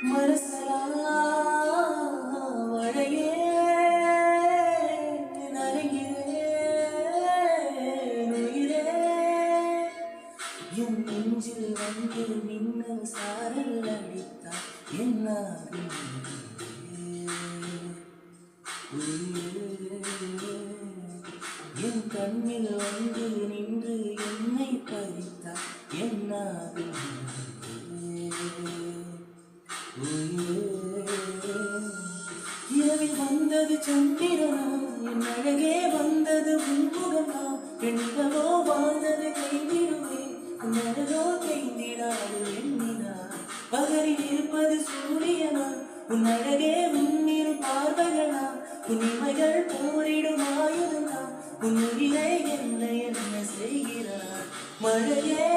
மனசலா வழையே நரையே நுயிரே என் நெஞ்சில் வந்து மின்னல் சாரல் அடித்தார் என்னாகும் என் கண்ணில் வந்து நின்று என்னை பறித்தார் என்னாகும் இரவில் வந்தது சந்திரனா என் அழகே வந்தது உன்முகமா பெண்களோ வாழ்ந்தது கைவிடுவே உன்னழகோ கைந்திடாது எண்ணினா பகலில் இருப்பது சூரியனா உன் அழகே உன்னிரு பார்வைகளா உன் இமைகள் போரிடும் ஆயுதனா உன் உயிரை என்ன செய்கிறார் மழையே